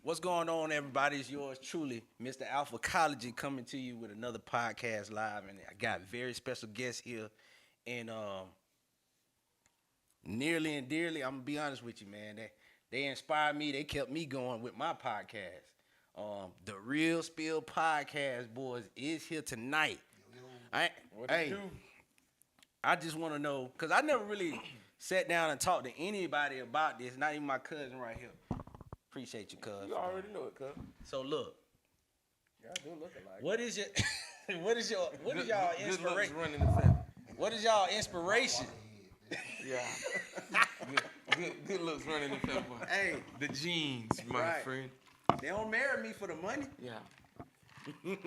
What's going on, everybody? It's yours truly, Mr. Alpha coming to you with another podcast live, and I got very special guests here, and nearly and dearly, I'm gonna be honest with you, man. They inspired me. They kept me going with my podcast. The Real Spill Podcast, boys, is here tonight. Hey, I just want to know, because I never really sat down and talked to anybody about this, not even my cousin right here. Appreciate you, cuz. You already know it, cuz. So look, Y'all do look alike. what is y'all inspiration? Running the family. What is y'all inspiration? Yeah. good looks running the family. Hey, The genes, my Right. friend. they don't marry me for the money. Yeah. Right.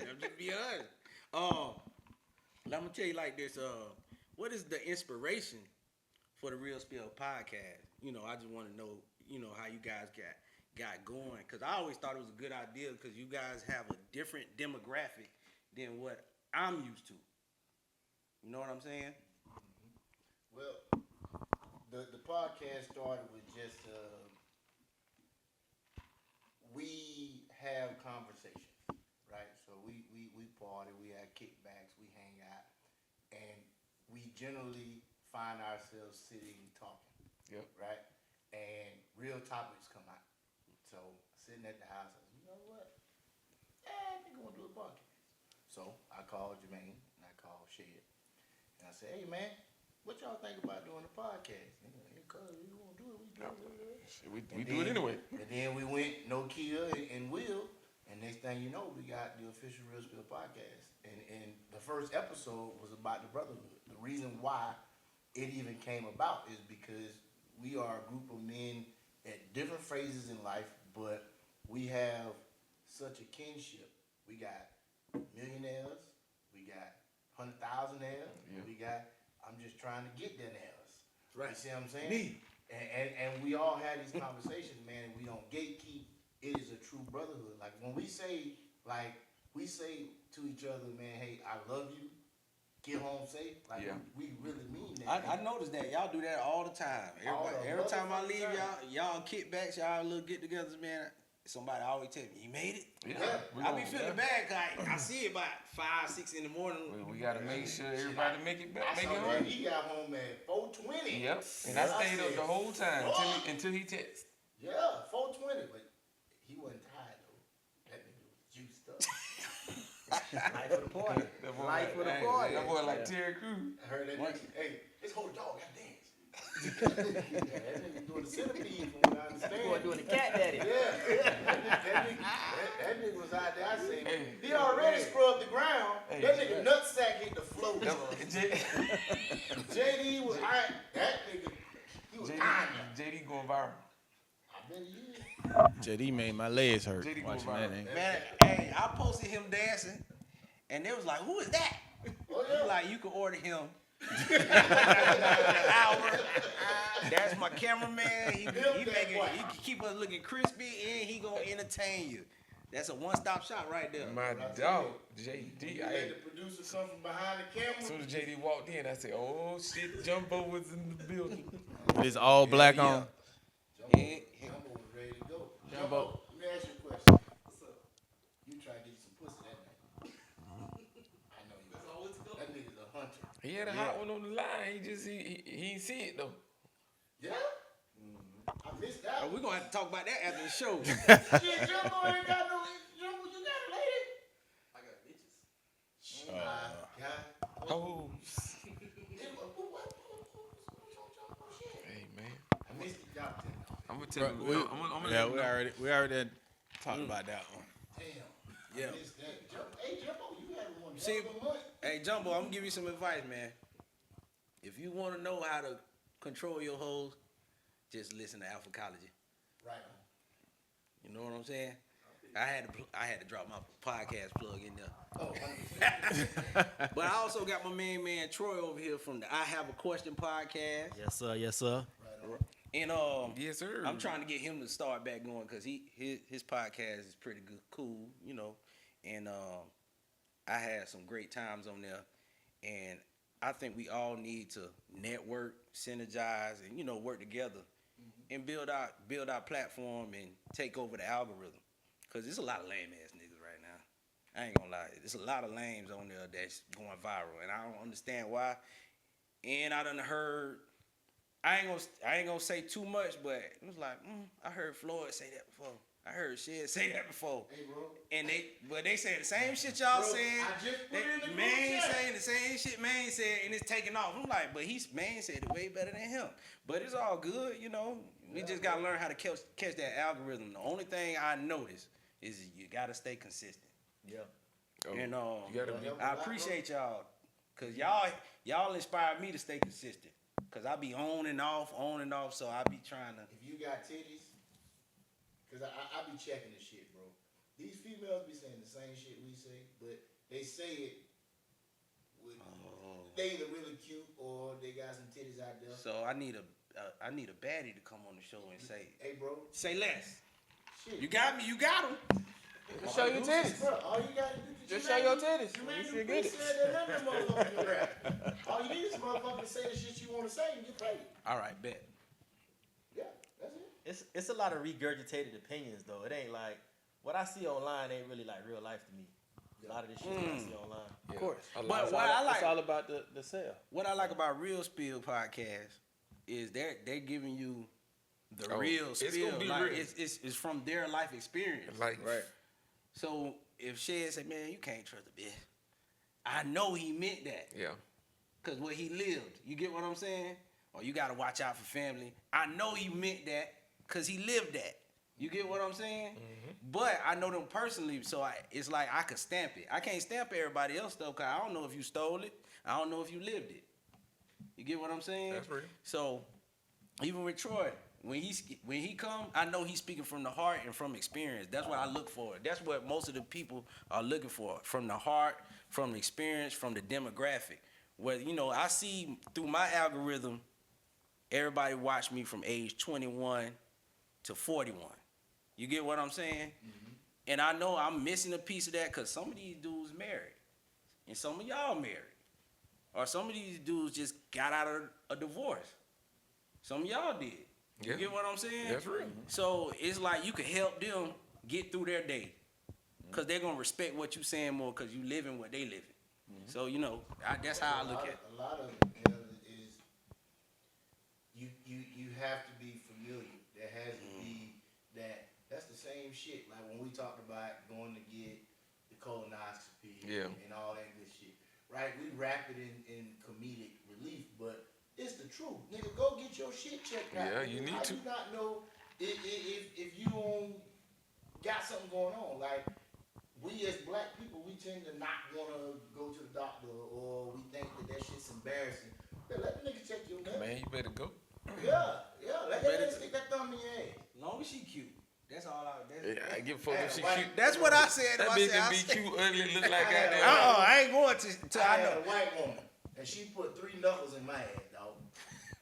I'm just be honest. I'm gonna tell you like this. What is the inspiration for the Real Spill Podcast? I just want to know, how you guys got going. Cause I always thought it was a good idea because you guys have a different demographic than what I'm used to. You know what I'm saying? Well, the podcast started with just we have conversations, right? So we party, we have kickbacks, we hang out, and we generally find ourselves sitting talking. Yep. Right? And real topics come out. So sitting at the house, I said, you know what? I think I want to do a podcast. So I called Jermaine and I called Shed. And I said, hey man, what y'all think about doing a podcast? And they're like, cuz we want to do it, we do it. Shit, we do it anyway. And then we went Nokia and Will, and next thing you know, we got the official Real Spill podcast. And the first episode was about the brotherhood. The reason why it even came about is because we are a group of men at different phases in life, but we have such a kinship. We got millionaires, we got 100,000-aires, we got I'm just trying to get there nails. Right. You see what I'm saying? Me. And we all had these conversations, man, and we don't gatekeep. It is a true brotherhood. Like when we say to each other, man, hey, I love you, get home safe. Like we really mean that. I noticed that y'all do that all the time. Every time I leave, y'all kickbacks, y'all little get-togethers, man. Somebody always tell me, you made it? Yeah. I be feeling bad, cause I see it about 5, 6 in the morning. We gotta make sure everybody make it back. I saw that he got home at 4:20. Yep. And I stayed up the whole time until he texted. Yeah, 4:20, but he wasn't tired though. That nigga was juiced up. Life for the party. Life for the party. That boy like Terry Crews. I heard that nigga, hey, this whole dog got dance. Yeah, that nigga doing the centipede from what I understand. Boy doing the cat daddy. Yeah. That nigga was out there. I said, he already scrubbed the ground. That nigga nutsack hit the floor. JD was hot. That nigga, he was hot. JD going viral. I bet he is. JD made my legs hurt. JD watching go that viral. thing. Man, hey, I posted him dancing, and they was like, who is that? Oh, yeah. He like, you can order him. An hour. That's my cameraman. He can keep us looking crispy, and he gonna entertain you. That's a one-stop shop right there. My dog, JD. You had the producer come from behind the camera. As soon as JD walked in, I said, oh shit, Jumbo was in the building. With his all black on. Jumbo was ready to go. Jumbo, let me ask you a question. What's up? You tried to get some pussy that night. I know you. That's always go. That nigga's a hunter. He had a hot one on the line. He ain't see it though. Yeah? I missed that. We're gonna have to talk about that after the show. Shit, Jumbo ain't got no. Jumbo, you got a lady? I got bitches. God. Oh. Hey man, I missed the job. I'm gonna tell you. I'm gonna let you know. we already talked about that one. Damn. Yeah. I missed that. Hey, Jumbo, you had one. See, month. hey Jumbo, I'm gonna give you some advice, man. If you want to know how to control your hoes, just listen to Alphacology. Right. You know what I'm saying? I had to drop my podcast plug in there. Oh, But I also got my main man Troy over here from the I Have a Question podcast. Yes, sir. Yes, sir. And Yes, sir. I'm trying to get him to start back going because his podcast is pretty good, cool, And I had some great times on there, and I think we all need to network, synergize, and work together and build our platform and take over the algorithm. Cause there's a lot of lame ass niggas right now. I ain't gonna lie. There's a lot of lames on there that's going viral, and I don't understand why. And I done heard. I ain't gonna say too much, but it was like I heard Floyd say that before. I heard Shed say that before. Hey, bro. And they saying the same shit y'all Bro, saying. I just put it in the group Man chat. saying the same shit man said, and it's taking off. I'm like, but man said it way better than him. But it's all good, you know. We just gotta learn how to catch that algorithm. The only thing I notice is you gotta stay consistent. Yeah. And You gotta be. I appreciate y'all, cause y'all inspired me to stay consistent. Cause I be on and off, so I be trying to. If you got titties, because I be checking this shit, bro. These females be saying the same shit we say, but they say it with they either really cute or they got some titties out there. So I need a baddie to come on the show and say, Hey, bro. say less. Shit. You got me, you got him. Just show your titties. Bro, all you gotta do is Just show your titties. You You made should the get piece it. said that every motherfucker can rap. All you need is a motherfucker to say the shit you want to say and get paid. All right, bet. Yeah, that's it. It's a lot of regurgitated opinions though. It ain't like what I see online ain't really like real life to me. A lot of this shit that I see online. Of course. A lot. But It's what all, I like, it's all about the sale. what I like about Real Spill podcast is they're giving you the real it's spill. gonna be like real. it's from their life experience. Like, Right. So if Shed say, man, you can't trust the bitch, I know he meant that. yeah. Cause what he lived. You get what I'm saying? Or you gotta watch out for family. I know he meant that cause he lived that. You get what I'm saying? Mm-hmm. But I know them personally, so it's like I could stamp it. I can't stamp everybody else though, cause I don't know if you stole it. I don't know if you lived it. You get what I'm saying? That's real. So even with Troy, when he come, I know he's speaking from the heart and from experience. That's what I look for. That's what most of the people are looking for, from the heart, from the experience, from the demographic. Where I see through my algorithm, everybody watch me from age 21 to 41. You get what I'm saying? Mm-hmm. And I know I'm missing a piece of that because some of these dudes married, and some of y'all married, or some of these dudes just got out of a divorce. Some of y'all did. You Yeah. get what I'm saying? That's real. So it's like you can help them get through their day, because they're gonna respect what you saying more because you living what they living. Mm-hmm. So that's how I look at it. A lot of it is you have to be familiar. There has to be that. That's the same shit. Like when we talked about going to get the colonoscopy and all that good shit. Right? We wrap it in comedic relief, but it's the truth. Nigga, go get your shit checked out. Yeah, you need How to. you not know if you don't got something going on? Like, we as black people, we tend to not want to go to the doctor, or we think that shit's embarrassing. Yeah, let the nigga check your nut. Man, you better go. Yeah. Let that nigga stick that thumb in your ass. As long as she cute. That's all I. Yeah, I give a fuck if she Hey, cute. That's what I said. That bitch can be cute, ugly, look like goddamn. I ain't going to. I I had know. a white woman, and she put 3 knuckles in my ass, dog.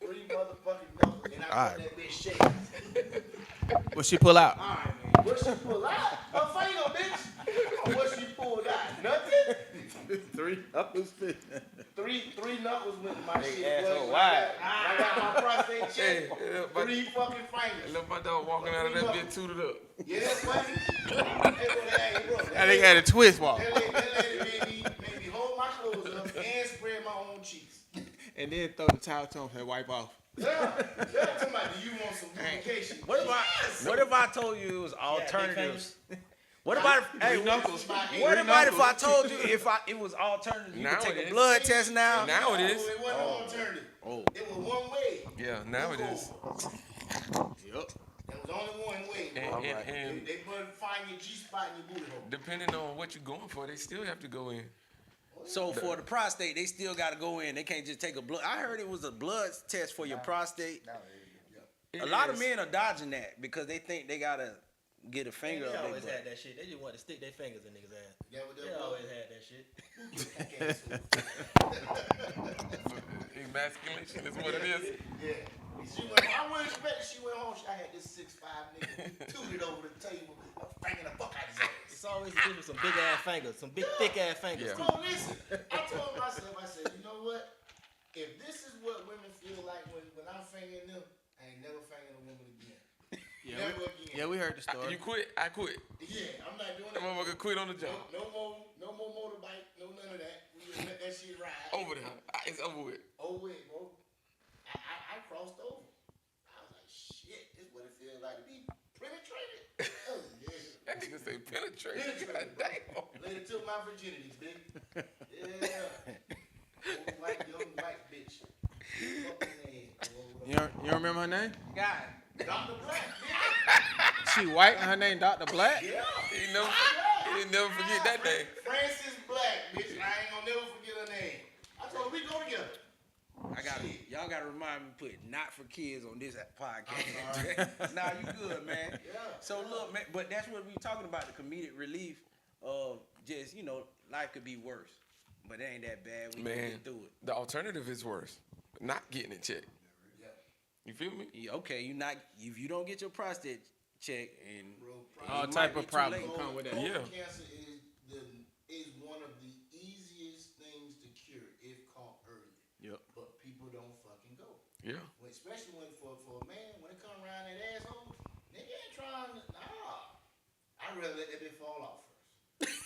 3 motherfucking knuckles, and I put that bitch shaking. What she pull out? All right, man. What she pull out? Her finger, bitch. What she pulled out? Nothing. 3 knuckles fit. Three knuckles went in my shit. asshole When wide. I got my prostate checked. Hey, 3 fucking fingers. Look, my dog walking out of that bitch tooted up. Yeah, buddy. Hey, bro. And they got a twist walk. That lady made me hold my clothes up and spread my own cheeks. And then throw the towel to him and wipe off. Yeah, talking about, do you want some lubrication? What if I told you it was alternatives? What about Knuckles. what about if I told you it was alternatives? You could take a blood test now. Now it is. It wasn't an alternative. Oh. It was one way. Yeah, now it is. Yep. There was only one way. And They couldn't find your G-spot in your booty hole. depending on what you're going for, they still have to go in. So for the prostate, they still got to go in. They can't just take a blood. I heard it was a blood test for your prostate. A lot of men are dodging that because they think they gotta get a finger They up their always butt. had that shit. They just want to stick their fingers in niggas' ass. Yeah, what They that always was. had that shit. Emasculation is what it is. Yeah. I wouldn't expect that she went home. I had this 6'5" nigga tooted over the table. I'm banging the fuck out his ass. It's always a difference with some big ass fingers, some big thick ass fingers. Yeah. So listen, I told myself, I said, you know what? If this is what women feel like when I'm fingering them, I ain't never fingering a woman again. never again. Yeah, we heard the story. You quit? I quit. Yeah, I'm not doing That that. motherfucker quit on the job. No more motorbike. No none of that. We just let that shit ride. Over there. It's over with. Over it, bro. I crossed over. I was like, shit, this is what it feels like to be penetrated. Oh, yeah. That nigga say penetrate. Penetrated, God damn. Later took my virginity, bitch. Yeah. Old young white bitch. Fucking ass, boy. You don't remember her name? God. Dr. Black, bitch. She white and her name Dr. Black? Yeah. He never forget that name. Francis Black, bitch. I ain't gonna never forget her name. I told her we go together. Y'all gotta remind me to put not for kids on this podcast. Nah, you good, man. Yeah. So look, man, but that's what we talking about, the comedic relief of just, life could be worse. But it ain't that bad. We can Man, get through it. the alternative is worse. Not getting it checked. Yeah. You feel me? Yeah, okay, if you don't get your prostate checked and Bro, All it type might of be too problems late. come with that. Yeah. Colon cancer is one of the easiest things to cure if caught early. Yep. But people don't fucking go. Yeah. Especially for a man, when it come around that asshole, nigga ain't trying to, I'd rather let that bitch fall off first.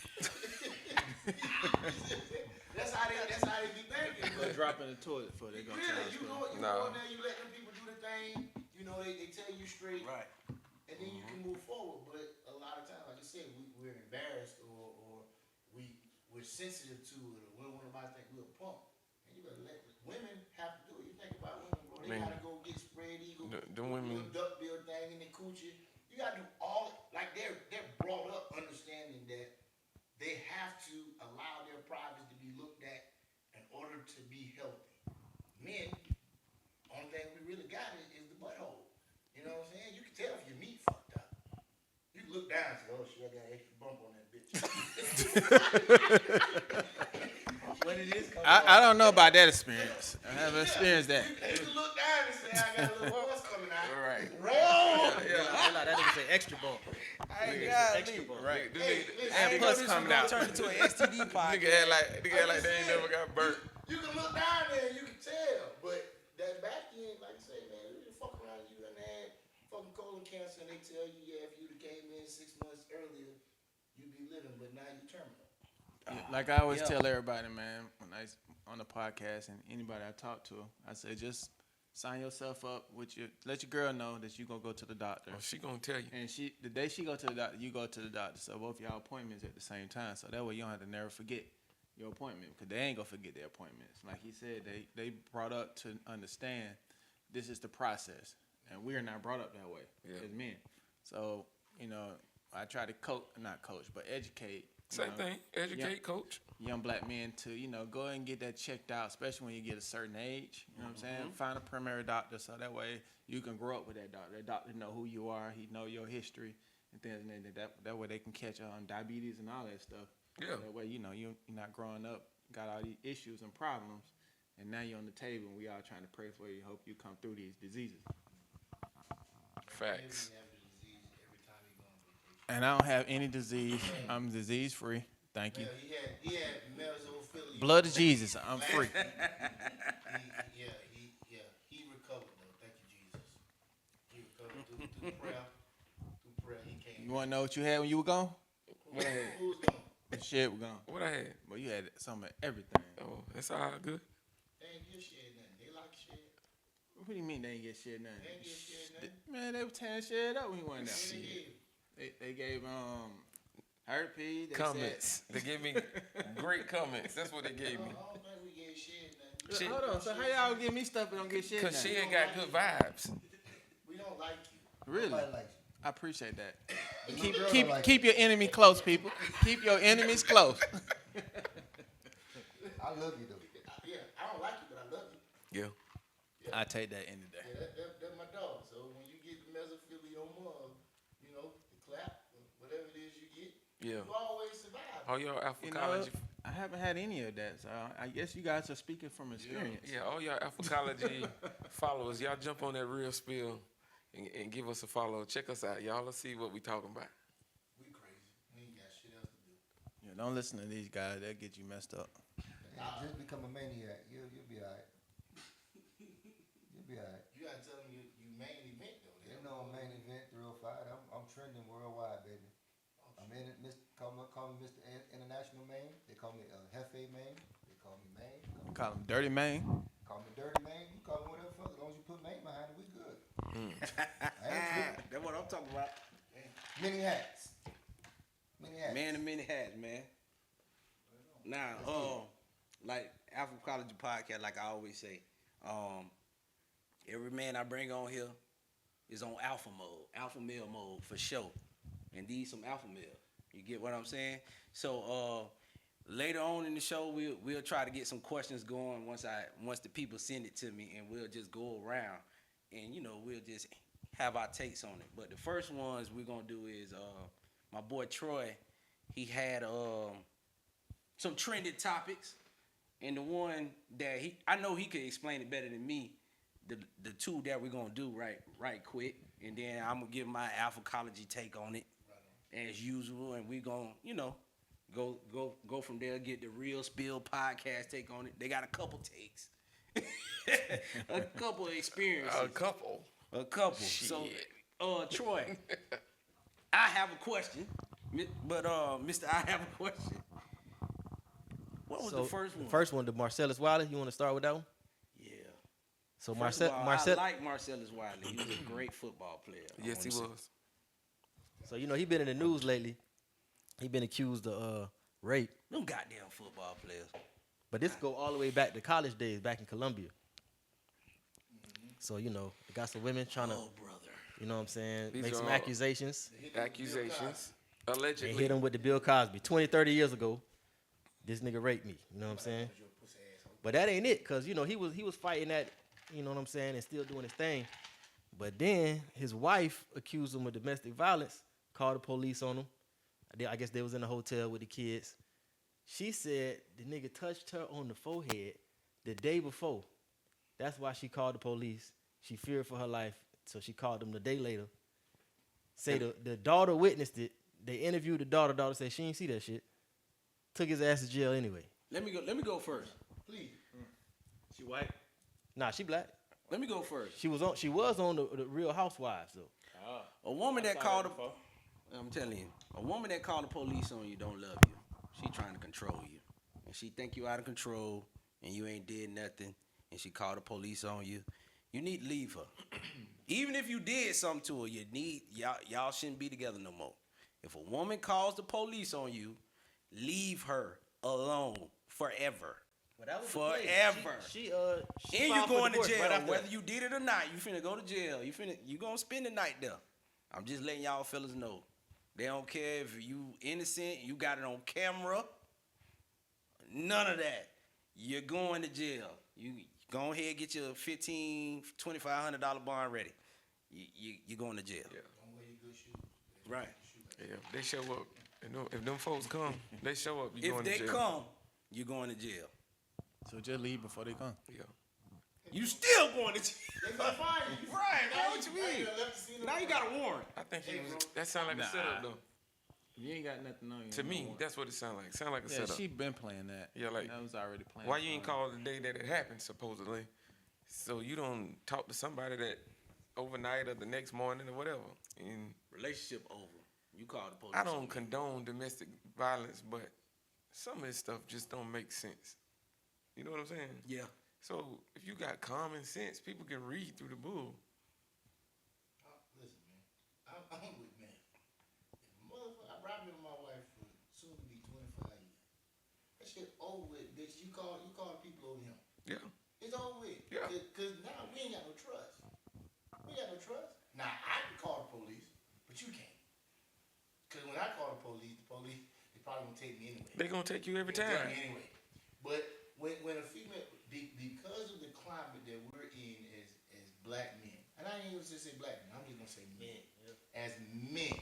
That's how they be thinking. Go drop in the toilet before they go to the Really, you hospital. go in there, you let them people do the thing, they tell you straight, Right. and then you can move forward. But a lot of times, like I said, we're embarrassed or we're sensitive to it, or we don't want nobody to think we're a punk. And you gotta let women have to do it. You think about women, bro, they Man. gotta go get spread eagle, The women. little duck bill thing in the coochie. You gotta do all, like they're brought up understanding that they have to allow their privacy to be looked at in order to be healthy. Men, only thing we really got is the butthole. You know what I'm saying? You can tell if your meat fucked up. You can look down and say, oh shit, I got an extra bump on that bitch. When it is coming I don't know about that experience. I haven't experienced that. You can look down and say, I got a little buzz coming out. Right. that nigga say extra bump. Extra bump. Right. Hey, listen, I ain't know plus this was coming gonna out. turn into an STD podcast. Nigga act like they ain't never got burnt. You can look down there and you can tell, but that back end, like I say, man, you fuck around, you done had fucking colon cancer, and they tell you, yeah, if you'd have came in 6 months earlier, you'd be living, but now you terminal. Like I always Yeah. tell everybody, man, when I on the podcast and anybody I talk to, I say just sign yourself up let your girl know that you gonna go to the doctor. Oh, she gonna tell you. And the day she go to the doctor, you go to the doctor. So both y'all appointments at the same time. So that way you don't have to never forget your appointment, because they ain't gonna forget their appointments. Like he said, they brought up to understand this is the process, and we are not brought up that way as men. So I try to educate. Same thing. Educate, coach. Young black men to, go and get that checked out, especially when you get a certain age. You know what I'm saying? Find a primary doctor so that way you can grow up with that doctor. That doctor know who you are. He know your history and things, and that way they can catch on diabetes and all that stuff. Yeah. That way, you're not growing up, got all these issues and problems, and now you're on the table and we all trying to pray for you. Hope you come through these diseases. Facts. And I don't have any disease. I'm disease free. Thank you. Yeah, he had mesophiliac. Blood of Jesus. I'm free. He recovered though. Thank you, Jesus. He recovered through prayer. Through prayer, he came. You want to know what you had when you were gone? What I had? Who's gone? Shit was gone. What I had? Well, you had some of everything. Oh, that's all good. They ain't get shit nothing. They like shit. What do you mean they ain't get shit nothing? They ain't get shit nothing. Man, they were tearing shit up when he went down. They did. They gave herpes. They Comments. They gave me great comments. That's what they gave me. I don't think we get shit nothing. Said, hold on. So how y'all give me stuff but don't get shit? Cause she nothing? ain't got good vibes. We don't like you. Really? Nobody likes I appreciate that. you. Girl don't like Keep your enemy close, people. Keep your enemies close. you. I love you though. Yeah, I don't like you, but I love you. Yeah. I take that any day. Yeah, that's my dog. So when you get the mesophilioma, the clap, whatever it is you get, Yeah. you always survive. All y'all You know, alphacology. I haven't had any of that, so I guess you guys are speaking from experience. Yeah, all y'all alphacology followers, y'all jump on that real spill and give us a follow. Check us out. Y'all, let's see what we talking about. We crazy. We ain't got shit else to do. Yeah, don't listen to these guys; they'll get you messed up. Yeah, just become a maniac. You'll be alright. You'll be alright. You gotta tell them you main event though. They know main event 305. call me Mr. International Man. They call me Hefe Man. They call me Man. Call him Dirty Man. Call me Dirty Man. You call me whatever fuck. As long as you put Man behind it, we good. I ain't tripping. That's what I'm talking about. Many hats. Many hats. Man of many hats, man. Now, like Afrochology podcast, like I always say, every man I bring on here is on alpha mode, alpha male mode for sure. And these some alpha male. You get what I'm saying? So later on in the show, we'll try to get some questions going once the people send it to me, and we'll just go around and we'll just have our takes on it. But the first ones we're gonna do is my boy Troy. He had some trended topics, and the one that I know he could explain it better than me. The two that we're gonna do right quick, and then I'm gonna give my Afrochology take on it as usual, and we gonna go from there. Get the Real Spill podcast take on it. They got a couple takes, a couple experiences, A couple. Shit. So, Troy, I have a question, but Mister, I have a question. What was the first one? The first one, the Marcellus Wiley. You want to start with that one? Yeah. So First of all, I like Marcellus Wiley. He was a great football player. Yes, he was. So he been in the news lately. He been accused of rape. Them goddamn football players. But this go all the way back to college days, back in Columbia. So it got some women trying to, Oh, brother. you know what I'm saying, These make are some all accusations Accusations. and Allegedly. hit him with the Bill Cosby. 20, 30 years ago, this nigga raped me. You know what I'm saying? But that ain't it, cause he was fighting that, you know what I'm saying, and still doing his thing. But then his wife accused him of domestic violence, called the police on him. I guess they was in a hotel with the kids. She said the nigga touched her on the forehead the day before. That's why she called the police. She feared for her life, so she called them the day later. Say the daughter witnessed it. They interviewed the daughter. Daughter said she ain't see that shit. Took his ass to jail anyway. Let me go first. Please. She white. Nah, she black. Let me go first. She was on the Real Housewives though. A woman that called I'm telling you, a woman that called the police on you don't love you. She trying to control you, and she think you out of control, and you ain't did nothing, and she called the police on you. You need to leave her. Even if you did something to her, y'all shouldn't be together no more. If a woman calls the police on you, leave her alone forever. Forever. She And you filed for going to divorce jail, right after whether that. you did it or not. You finna go to jail. You gonna spend the night there. I'm just letting y'all fellas know. They don't care if you innocent. You got it on camera. None of that. You're going to jail. You go ahead, get your $1,500, $2,500 bond ready. You going to jail. Yeah. Don't wear your good shoes. Right. Yeah, they show up. If them folks come, they show up. You If going to they jail. come, you're going to jail. So just leave before they come. Yeah. You still going to jail. They gonna fire you. Right, man, what you mean? Now you got a warrant. I think that sound like a setup though. You ain't got nothing on you. To me, that's what it sound like. Sound like a yeah, setup. she been playing that. Yeah, like, that was already playing. Why you ain't called the day that it happened, supposedly? So you don't talk to somebody that overnight or the next morning or whatever. And Relationship over. You call the police. I don't condone domestic violence, but some of this stuff just don't make sense. You know what I'm saying? Yeah. So if you got common sense, people can read through the bull. Listen, man. I'm with man. Motherfucker, I've been with my wife for soon to be 25 years. That shit over with, bitch. You call people over him. Yeah. It's over with. Yeah. Cause now we ain't got no trust. We ain't got no trust. Now I can call the police, but you can't. Cause when I call the police, they probably gonna take me anyway. They gonna take you every They time. take me anyway. But when a female, because of the climate that we're in as black men, and I ain't even just say black men, I'm just gonna say men. As men,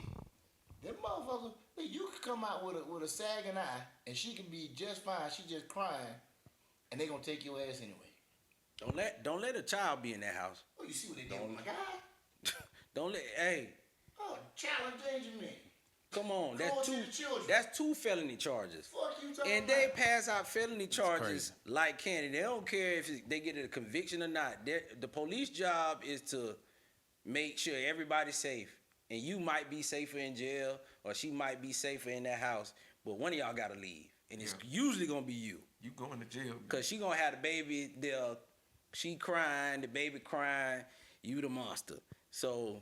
them motherfuckers, you could come out with a sagging eye, and she can be just fine. She just crying, and they gonna take your ass anyway. Don't let a child be in that house. Oh, you see what they did with my guy? Hey, Oh, child endangerment. come on. Cruelty to the children. That's 2 felony charges. Fuck you talking And about? they pass out felony charges like candy. They don't care if they get a conviction or not. The police job is to make sure everybody's safe. and you might be safer in jail, or she might be safer in that house, but one of y'all gotta leave, and it's usually gonna be you. You going to jail? Cause she gonna have the baby there, she crying, the baby crying, you the monster. So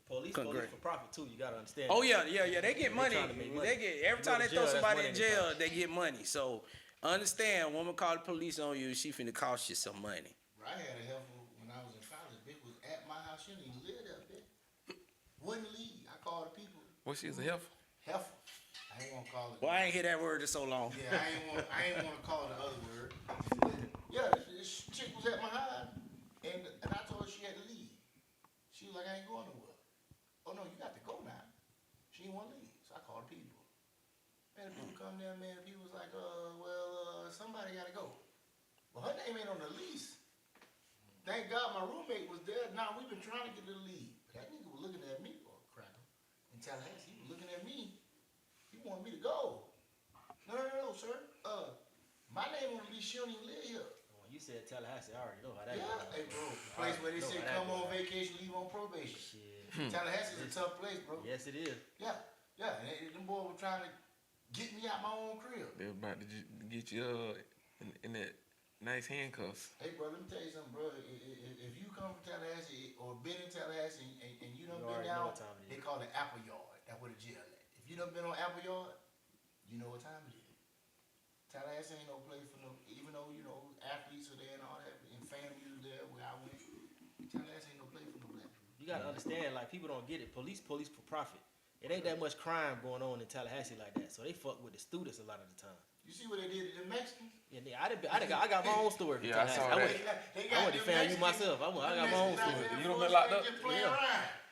Police for profit too. You gotta understand. oh yeah, they get money. trying to make money. They get every You go time to they throw jail, that's somebody money in in their jail, pocket. they get money. So understand, woman call the police on you, she finna cost you some money. Bro, I had a heifer when I was in college. Bitch was at my house. She didn't even live there, bitch. Wouldn't leave. I called the people. What, she is a heifer? Heifer. I ain't gonna call it. Well, I ain't hear that word in so long. Yeah, I ain't want to call it the other word. Yeah, this chick was at my house, and I told her she had to leave. She was like, I ain't going nowhere. Oh no, you got to go now. She didn't want to leave, so I called the people. Man, the people come there, man. The people was like, somebody got to go. Well, her name ain't on the lease. Thank God my roommate was there. Now we've been trying to get her to leave. That nigga was looking at me, or cracker, in Tallahassee. He was looking at me. He wanted me to go. No, sir. My name on the lease. She don't even live here. When you said Tallahassee, I already know how that Yeah, goes. hey bro, place where they say come on vacation, leave on probation. Shit. Tallahassee's a tough place, bro. Yes, it is. Yeah, and them boys were trying to get me out my own crib. They were about to get you in that nice handcuffs. Hey bro, let me tell you something, bro. If you come from Tallahassee or been in Tallahassee and you done You been already know down, what time it is. they call it Apple Yard. That's where the jail at. If you done been on Apple Yard, you know what time it is. Tallahassee ain't no place for no, even though, you know, athletes are there and all that, and FAMU's there where I went. Tallahassee ain't no place for no black people. You gotta understand, like people don't get it. Police for profit. It ain't that much crime going on in Tallahassee like that. So they fuck with the students a lot of the time. You see what they did to the Mexicans? Yeah, I got my own story. For Yeah, I Tallahassee. saw that. I went to FAMU myself. I got my own story. You done been locked up? Yeah.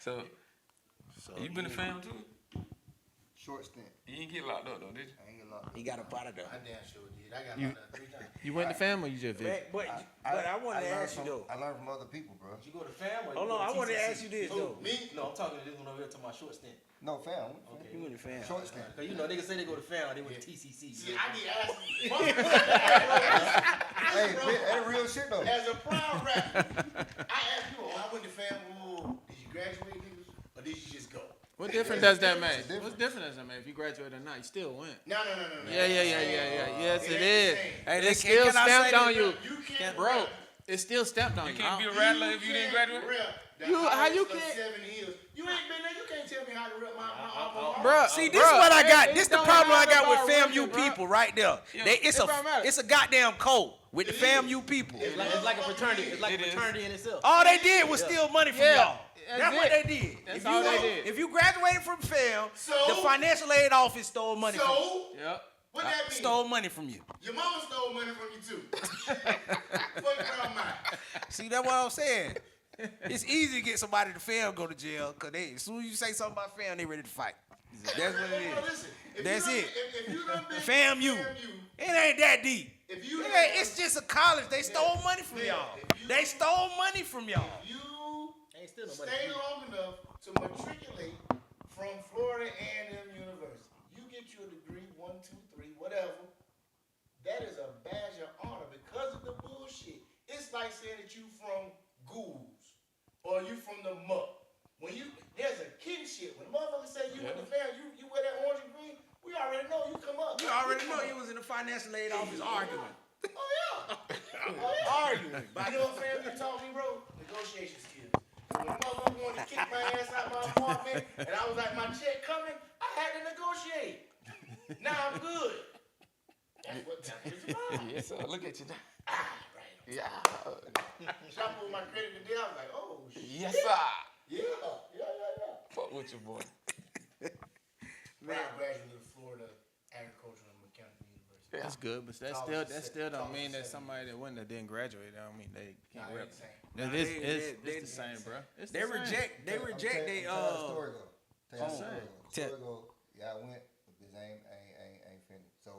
So you been a fan too? Short stint. You didn't get locked up though, did you? I ain't get locked. He got up out of there. I damn sure did. I got locked up 3 times. You went to fam or you just visited? But I wanted to ask you though. I learned from other people, bro. Did you go to FAM or Hold you on, I go to wanted to TCC? ask you this though. Me? No, I'm talking to this one over here talking about short stint. No, fam. Okay. You went to fan. Short stint. Cause you know niggas say they go to FAM, they went to TCC. See, I get asked. Hey, that real shit though. As a proud rapper, I ask people, I went to fam. Did you graduate, niggas, or did you just go? What difference does that make? different. What's different does that make? If you graduate or not, you still went. No. Yeah. Yes, It it ain't is. the same. Hey, Can it's still I say stamped this, on you, You can't, bro. It's still stamped on you. You can't be a rap if you didn't graduate. How you can't- 7 Hills. You ain't been there. You can't tell me how to rep my Bruh, See, this is what I got. This it the don't problem I matter got with about FAMU rapping, bruh. people right there. it don't matter. It's a goddamn code with the FAMU people. It's like a fraternity. It's like It a is. fraternity in itself. All they did was steal money from Yeah, y'all. that's That's what it. they did. That's If all you they did. If you graduated from FAM, So? the financial aid office stole money from you. So, Yep. what that mean? Stole money from you. Your mama stole money from you too. Fuck around mine. See, that's what I'm saying. It's easy to get somebody to FAM go to jail because as soon as you say something about FAM, they ready to fight. That's what it Bro, is. listen, if That's you done, it. If you done been FAMU. It ain't that deep. if you It done- ain't, it's just a college. They stole money from Yeah. y'all. If you- They stole money from y'all. you Ain't still no money. stay long enough to matriculate from Florida A&M University. You get your degree, 1, 2, 3, whatever. That is a badge of honor because of the bullshit. It's like saying that you from Ghouls or you from the muck. When there's a kinship. When the motherfucker say you in the family, you wear that orange and green, we already know you come up. You already know you was in the financial aid office arguing. Oh yeah. Arguing. You know what family taught me, bro? Negotiation skills. When the motherfucker wanted to kick my ass out my apartment and I was like, my check coming, I had to negotiate. Now I'm good. That's what time is about. Yes, sir. Look at you now. Right. Yeah. Shop with my credit today, I was like, oh shit. Yes, sir. Yeah. Fuck with your boy. Man, I graduated from Florida Agricultural and Mechanical University. That's good, but that still don't mean that somebody that went there didn't graduate. That don't mean they Nah, can't it rep. ain't the same. It's the same, bro. It's They the same. reject they I'm reject telling they you the story go. Tell you the Oh. story go. Tell- Story go. Yeah, I went, but this ain't finished. So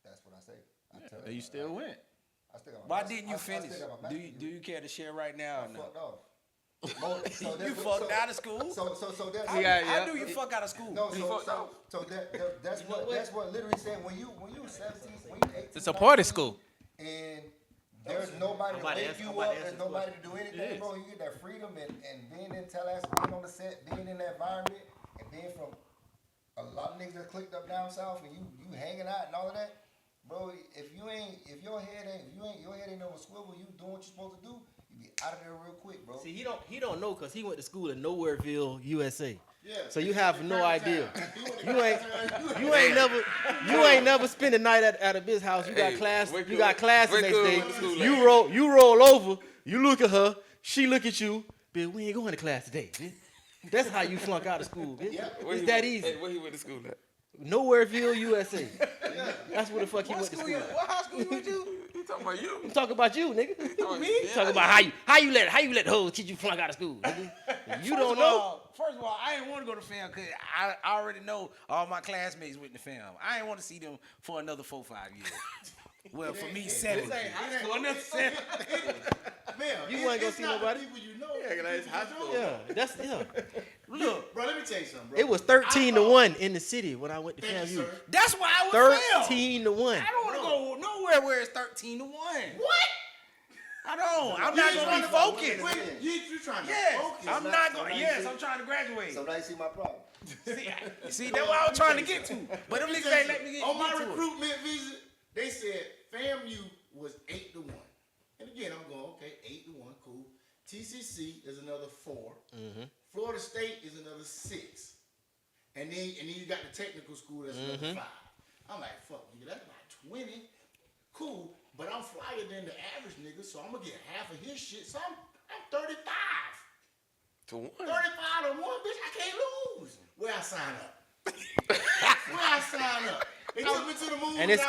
that's what I say. I tell You still went. I still got my Why master's. didn't you I finish? still got my Do master's you degree. care to share right now I or no? fucked off. You fucked out of school? So that's How do you fuck out of school? no. So that's what literally said when you 17, when you 18. It's a party school. And There's nobody I'm to about to wake answer- you I'm about to up. answer There's this nobody question. to do anything, Yes. bro. You get that freedom and being in Tallahassee, being on the set, being in that environment, and being from a lot of niggas that clicked up down south, and you hanging out and all of that, bro. If your head ain't on a swivel, you doing what you're supposed to do, you be out of there real quick, bro. See, he don't know because he went to school in Nowhereville, USA. Yeah. So you have no idea. You You ain't never spend a night at a biz house. You got Hey, class. wake You up- got class the wake next up day. with the school You roll over. You look at her. She look at you. Bitch, we ain't going to class today. Bitch. That's how you flunk out of school. Bitch. Where It's he that went- easy. Hey, where he went to school at? Nowhereville, USA. That's where the fuck he went to school. What high school you went to? He talking about you. I'm talking about you, nigga. Me? Talking about how you let the hoes teach you flunk out of school, nigga. You don't know. First of all, I didn't want to go to fam because I already know all my classmates went to fam. I didn't want to see them for another 4-5 years. Well, for me, 7. For another 7. You wasn't gonna see nobody. People you know. Yeah, 'cause that's high school. Yeah. Look, bro, let me tell you something, bro. It was 13-1 in the city when I went to Thank you, FAMU. sir. That's why I was fam. 13-1. I don't want to go nowhere where it's 13-1. What? I don't. I'm You not ain't going to be trying focused. Wait, you trying to Yes, focus. I'm not going. Yes, I'm trying to graduate. So now you see my problem. See, that's what I was trying to get to. But them niggas ain't let me get On my to it. recruitment visit, they said FAMU was 8-1. And again, I'm going, okay, 8-1, cool. TCC is another 4. Florida State is another 6. And then you got the technical school that's another 5. I'm like, fuck, nigga, that's about 20. Cool, but I'm flyer than the average nigga, so I'm gonna get half of his shit. So I'm 35. To 1. 35 to 1, bitch, I can't lose. Where I sign up? Where I sign up? They took me to the moon. And it's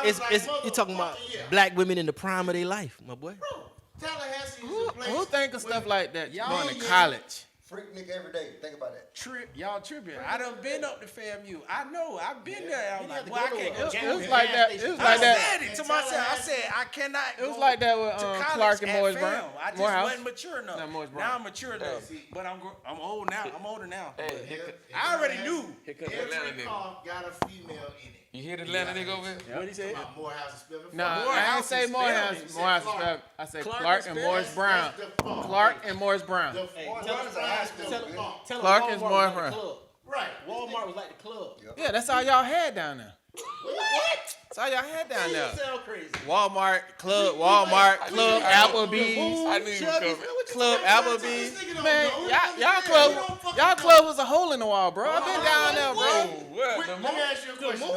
you talking about black women in the prime of their life, my boy. Bro, Tallahassee is a place. Who think of where- stuff like that? Y'all Going to get- college. Freak nigga every day. Think about that. Y'all tripping. I done been up to FAMU. I know. I've been there. I'm like, to boy, go I can't to go. a- It was like that. It was I like that. said it to myself. I said I cannot. It was go like that with to college Clark and at Morris fam. Brown. I just Morehouse. wasn't mature enough. No, Morris Brown. Now I'm mature enough, but I'm old now. I'm older now. Hey, I already knew. here comes the Atlanta Every nigga. car got a female in it. You hear the Atlanta nigga over here? What he said? About Morehouse and Spelman. No, I Morehouse ain't say is Morehouse. spelled. Morehouse is Clark. spelled. I said Clark Clark is and spelled. Morris Brown. That's the funk. Clark and Morris Brown. The Hey, Morris tell Brown us- is tell the them- funk. tell them Clark Walmart is was more like the around. club. Right. Walmart was like the club. Yeah, that's all y'all had down there. What? That's all y'all had down You there. sound crazy. Walmart, Club Applebee's, I knew you were coming. Club This Applebee's. nigga don't Man, know. y'all club was a hole in the wall, bro. I've been down there, bro. What? Let The me ask you a question,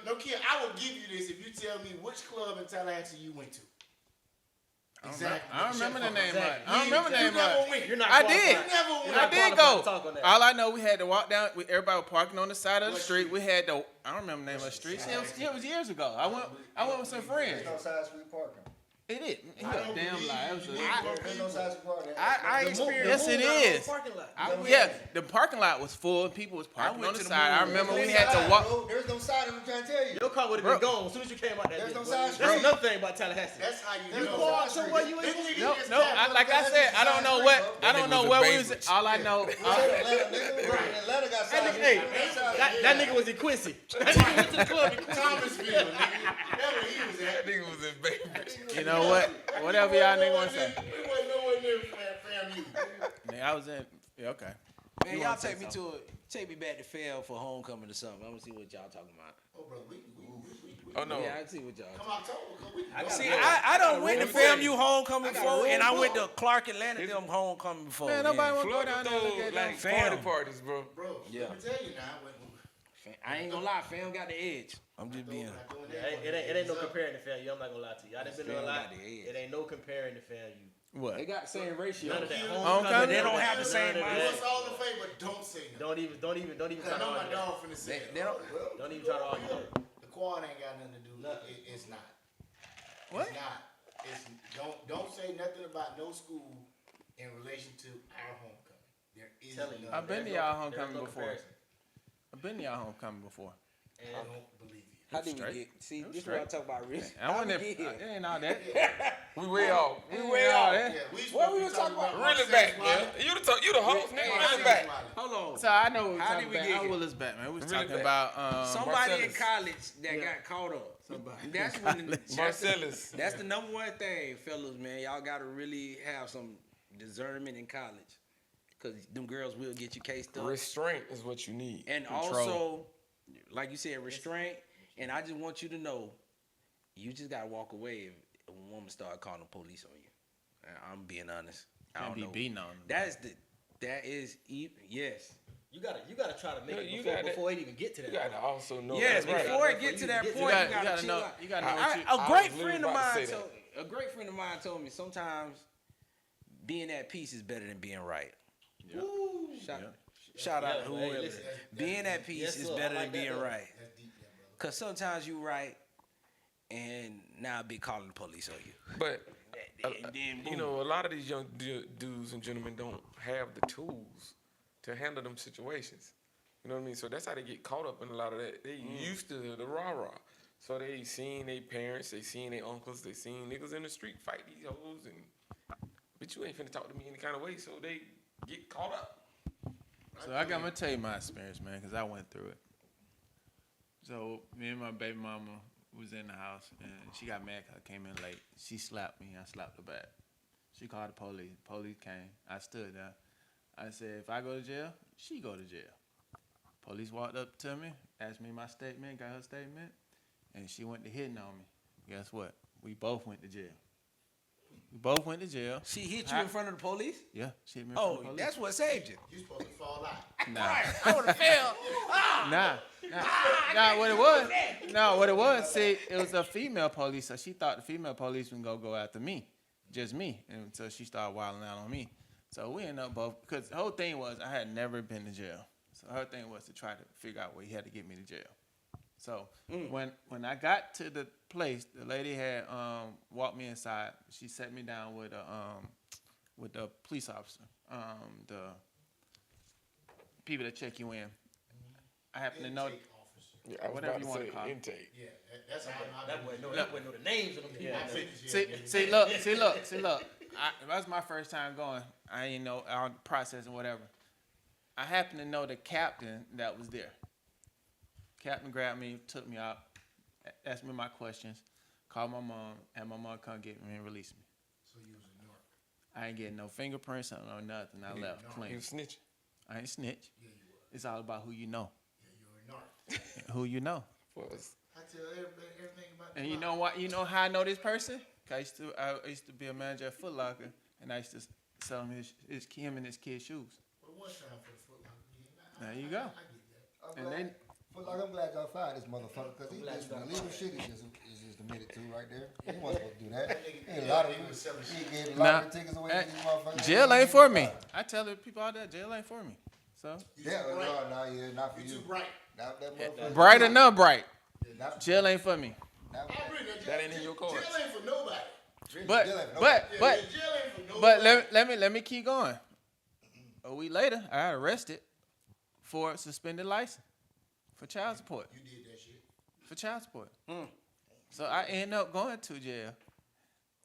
No Kill, I will give you this if you tell me which club in Tallahassee you went to. Exactly. I don't remember the name of it. Exactly. I don't remember the name You of never it. went. You're not I qualified. did. You never went. I did qualified go. to talk on that. All I know, we had to walk down. Everybody was parking on the side of the What street. street? We had to. I don't remember the name of the street. It was years ago. I went with some friends. There's no side street parking. It is. I don't Damn believe lie. you. It was You a- ain't There's no side street parking. I experienced. Yes, it is. Parking lot. Yeah, the parking lot was full. People was parking went on the to the side. I movies. remember we There's had no to walk. bro. There's no side. I'm trying to tell you. Your car would have been gone as soon as you came out that There's bitch, no boy. side That's street. another thing about Tallahassee. That's how you There's know. no side somewhere street. you This ain't nigga No, just like I said, I don't know what. I don't know was where in we was. Bainbridge. All I know. Atlanta, nigga. Atlanta got side street. Hey, That that nigga was in Quincy. That nigga went to the club in Quincy. Thomasville, nigga. That's where he was That at. nigga was in Bainbridge. You know what? Whatever y'all niggas want to say. We wasn't nowhere near FAMU. Nigga, I was in. Yeah, okay. Man, y'all take me back to fam for homecoming or something. I'm gonna see what y'all talking about. Oh, bro, we Oh no. Yeah, I see what y'all. come October, cause we can go. See, I done went to FAMU homecoming before, and I went to book. Clark Atlanta them homecoming before. Man, nobody want to go Florida down there and look throw at like them. party Fam. parties, bro. Bro, Yeah. let me tell you now. I ain't gonna lie, fam got the edge. I'm just being. It ain't no comparing to FAMU. I'm not gonna lie to you. I done been there a lot. Fam got the edge. It ain't no comparing to FAMU. What? They got the same ratio. None of that Homecoming? They don't have the same None of Do that. us all a favor, don't say nothing. Don't even try I to know my argue. dog finna say it. They don't. Don't even try to argue that. The quad ain't got nothing to do with it. It's not. What? It's not. It's don't say nothing about no school in relation to our homecoming. There is Telling you. none. I've been to There's y'all no homecoming before. comparison. I've been to y'all homecoming before. I don't believe you. How did we Straight. get? See, It was this is what I'm straight. talking about, Rich. I How wasn't we it get here? ain't all that. We way off. We way off. that. What we were talking about? Really back, man. You the host, nigga. Really back. Hold on. So I know what we're How talking did we about. get How here? will us back, man? We was Really talking back. about Somebody in Marcellus. college that got caught up. That's when Marcellus. that's the number one thing, fellas, man. Y'all gotta really have some discernment in college, cause them girls will get you cased up. Restraint is what you need. And also, like you said, restraint. And I just want you to know, you just gotta walk away if a woman start calling the police on you. I'm being honest. I Can't don't be know. beating on them. Yes. You gotta try to make You it gotta- before it even get to that. You gotta also know. Yes, that's right. before it get to that point, you gotta chill out. You gotta know what you. A I great was literally friend of about to mine say told a great friend of mine told me sometimes being at peace is better than being right. Yeah. Shout out to Yeah, hey, whoever. listen. Being at peace Yes, is sir. I better like than that, being though. right. Cause sometimes you right, and now I be calling the police on you. But And then you boom. know, a lot of these young dudes and gentlemen don't have the tools to handle them situations. You know what I mean? So that's how they get caught up in a lot of that. They used to the rah-rah. So they seen their parents, they seen their uncles, they seen niggas in the street fight these hoes, and bitch, you ain't finna talk to me any kind of way. So they get caught up. So I'm gonna tell you my experience, man, because I went through it. So me and my baby mama was in the house, and she got mad 'cause I came in late. She slapped me. I slapped her back. She called the police. Police came. I stood there. I said, if I go to jail, she go to jail. Police walked up to me, asked me my statement, got her statement, and she went to hitting on me. Guess what? We both went to jail. We both went to jail. She hit you in front of the police? Yeah, she hit me in front of the police. That's what saved you. You supposed to fall out. Nah. I would have failed. Nah, what it was? No, what it was? See, it was a female police, so she thought the female police would go after me, just me, and so she started wilding out on me. So we ended up both, because the whole thing was I had never been to jail, so her thing was to try to figure out where he had to get me to jail. So when I got to the place, the lady had walked me inside. She sat me down with the police officer, the people that check you in. I happen to know. Intake officer. Yeah, I was Whatever about you to wanna say call it. intake. Yeah, that's how I That boy know the names of them people. I finished See, look. That's my first time going. I didn't know our process and whatever. I happened to know the captain that was there. Captain grabbed me, took me out, asked me my questions, called my mom, and my mom come get me and release me. So you was a narc. I ain't getting no fingerprints or nothing. I left You clean. snitching. I ain't snitch. Yeah, you were. It's all about who you know. Yeah, you're a narc. Who you know. Was I tell everything about And the you law. know what? You know how I know this person? 'Cause I used to be a manager at Foot Locker, and I used to sell him him and his kid's shoes. Well, one time for the Foot Locker game. There you go. I get that. And then I'm glad y'all fired this motherfucker because he just illegal shit is just admitted to right there. He wasn't supposed to do that. Ain't a lot of He was selling shit. he gave Nah. lottery tickets away to these motherfuckers. jail ain't for me. I tell the people out there, jail ain't for me. So Yeah, not for You you. too bright. Not that motherfucker. bright or not bright, Not, jail ain't for me. not, I agree that That ain't in your cards. Jail ain't for nobody. But jail ain't for but Yeah, but jail ain't for nobody. but let me keep going. A week later, I got arrested for suspended license for child support. You did that shit. For child support. So I end up going to jail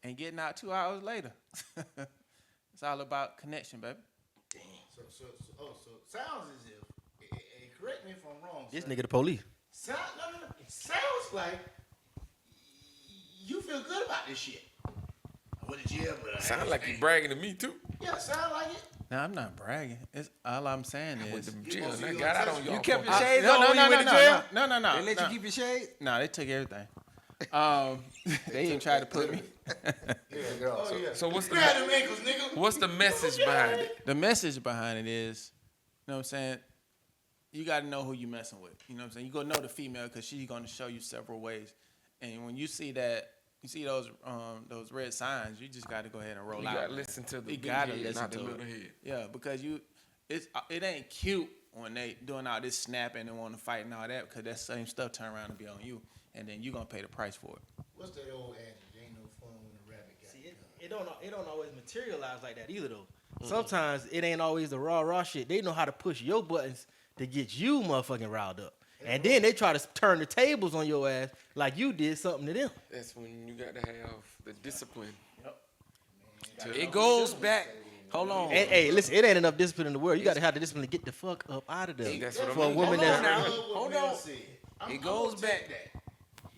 and getting out 2 hours later. It's all about connection, baby. So sounds as if, and correct me if I'm wrong. This son. nigga the police. No. It sounds like you feel good about this shit. I went to jail, but I sound like you bragging to me too. Yeah, sound like it. No, I'm not bragging. It's all I'm saying With is the jail, supposed to and I be got out on on y'all. You kept your fucking- shades no, on no, when no, you no, went to no, jail? no, no, no. They let no. you keep your shades? No, they took everything. They didn't try to put me. Oh, yeah. So what's Grab the them ankles, nigga. what's the message behind it? The message behind it is, you know what I'm saying? You got to know who you messing with. You know what I'm saying? You go know the female because she's going to show you several ways. And when you see that, you see those red signs, you just got to go ahead and roll You out. gotta listen to the You big gotta head, listen not the to little it. head. Yeah, because it ain't cute when they doing all this snapping and want to fight and all that because that same stuff turn around and be on you, and then you gonna pay the price for it. What's that old adage? Ain't no fun when the rabbit got See, the gun. it don't always materialize like that either though. Sometimes it ain't always the raw shit. They know how to push your buttons to get you motherfucking riled up. And then they try to turn the tables on your ass like you did something to them. That's when you got to have the discipline. It goes back. Hold on. Hey, listen, it ain't enough discipline in the world. You got to have the discipline to get the fuck up out of there. That's what I For a mean. woman Hold on that's now. Hold on. It goes back.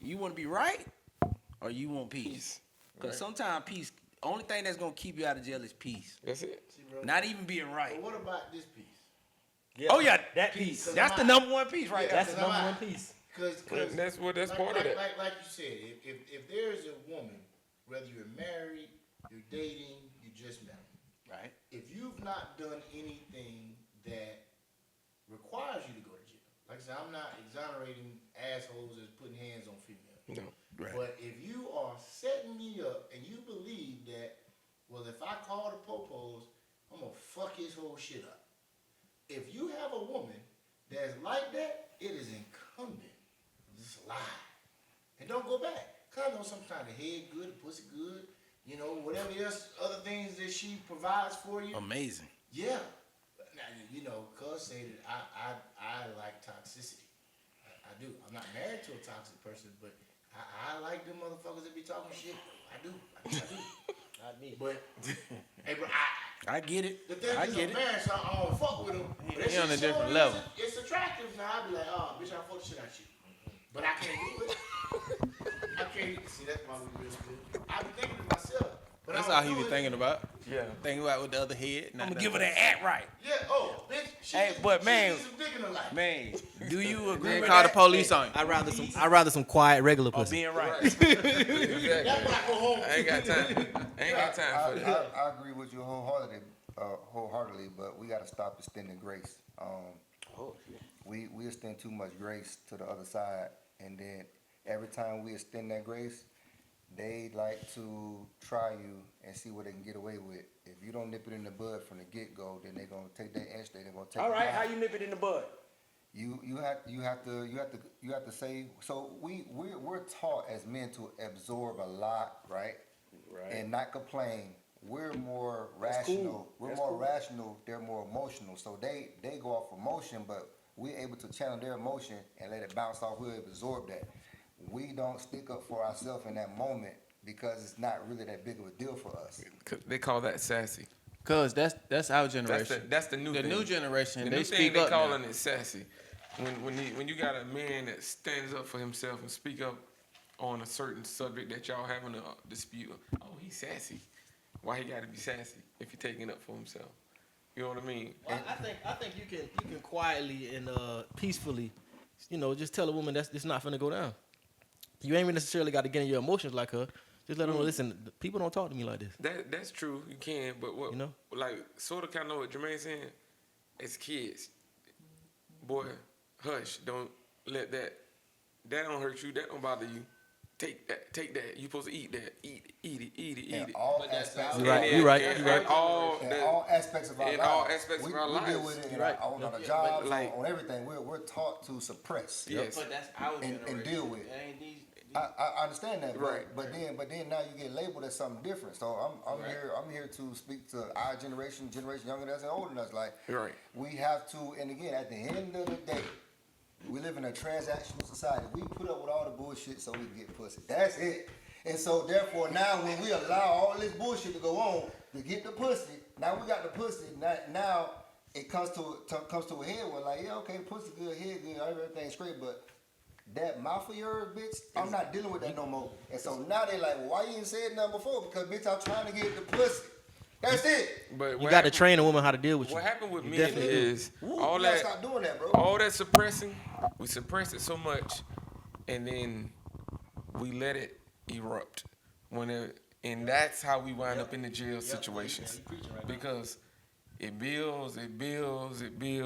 You want to be right, or you want peace? Because sometimes peace. Only thing that's gonna keep you out of jail is peace. That's it. Not even being right. But what about this piece? Yeah, Oh yeah, that piece. That's the number one piece right That's there. the number one piece. Because That's part of that. Like you said, if there's a woman, whether you're married, you're dating, you just met her, Right. if you've not done anything that requires you to go to jail, like I said, I'm not exonerating assholes as putting hands on females. No. Right. But if you are setting me up and you believe that, well, if I call the popos, I'm gonna fuck his whole shit up. If you have a woman that's like that, it is incumbent to just lie and don't go back. Cause I know sometimes the head good, the pussy good, you know, whatever else, other things that she provides for you. Amazing. Yeah. Now, you know, cuz say that I like toxicity. I do. I'm not married to a toxic person, but I like them motherfuckers that be talking shit. I do. Not me. But, hey, bro, I get it. the thing I is, get I'm it. married, so I don't fuck with them. But He on a shit different sure level. It's attractive. Now I be like, oh, bitch, I fuck the shit out you. But I can't do it. I can't. See, that's why we real good. I be thinking to myself. But That's I all don't he do be it. thinking about. Yeah. Thinking about with the other head. I'm gonna give her that act right. Yeah, oh, bitch. She Hey, needs- but she man- needs some dick in her life. Man, do you agree Then with call the that? police on you. I rather some quiet regular Or pussy. being right. Exactly. That's what I go home. I ain't got time. I ain't got time for that. I agree with you wholeheartedly, but we got to stop extending grace. We extend too much grace to the other side, and then every time we extend that grace, they like to try you and see what they can get away with. If you don't nip it in the bud from the get go, then they're gonna take that inch. They're gonna take. All it right, down. how you nip it in the bud? You have to say. So we're taught as men to absorb a lot, right? Right. And not complain. We're more That's cool. rational. We're That's more cool. rational. They're more emotional. So they go off emotion, but we're able to channel their emotion and let it bounce off. We'll absorb that. We don't stick up for ourselves in that moment because it's not really that big of a deal for us. They call that sassy. Cause that's our generation. That's the new The thing. new generation, The they new thing speak they up now. calling it sassy. When you got a man that stands up for himself and speak up on a certain subject that y'all having a dispute. Oh, he's sassy. Why he got to be sassy if he taking up for himself? You know what I mean? Well, I think you can quietly and peacefully, just tell a woman it's not finna go down. You ain't necessarily got to get in your emotions like her. Just let her know. Listen, people don't talk to me like this. That's true. You can, but what like sort of kind of know what Jermaine's saying. As kids, boy, hush. Don't let that. That don't hurt you. That don't bother you. Take that. You supposed to eat that. Eat it. In all aspects. You're right. You're right. In all In all aspects of our lives. in all aspects of our We deal lives. with it You're right. on our Yeah, jobs, but like- on everything. We're taught to suppress. Yes. But that's our And generation. deal with it. It ain't these. I understand that, Right. but then now you get labeled as something different. So I'm here to speak to our generation younger than us and older than us. Like Right. we have to, and again, at the end of the day, we live in a transactional society. We put up with all the bullshit so we can get pussy. That's it. And so therefore now when we allow all this bullshit to go on to get the pussy, now we got the pussy. Now it comes to a head where like, yeah, okay, the pussy good, head good, everything's great, but that mouth of yours, bitch, I'm not dealing with that no more. And so now they like, well, why you ain't said nothing before? Because bitch, I'm trying to get the pussy. That's it. But You what got to happened- train a woman how to deal with you. What happened with You men definitely do. is Woo, all you gotta that stop doing that, bro. all that suppressing, we suppress it so much, and then we let it erupt. And that's how we wind up in the jail situations, because it builds Absolutely.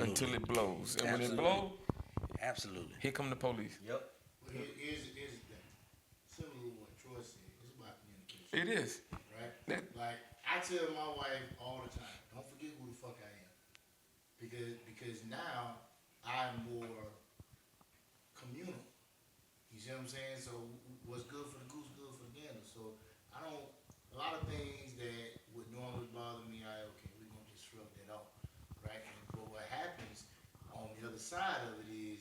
until it blows, and when it Absolutely. blows, Absolutely. here come the police. Yep. Here's the thing. Similar to what Troy said, it's about communication. It is. Right? That- Like I tell my wife all the time, don't forget who the fuck I am. Because now I'm more communal. You see what I'm saying? So what's good for the goose, good for the gander. So a lot of things that would normally bother me, we're gonna just shrug that off. Right? But what happens on the other side of it is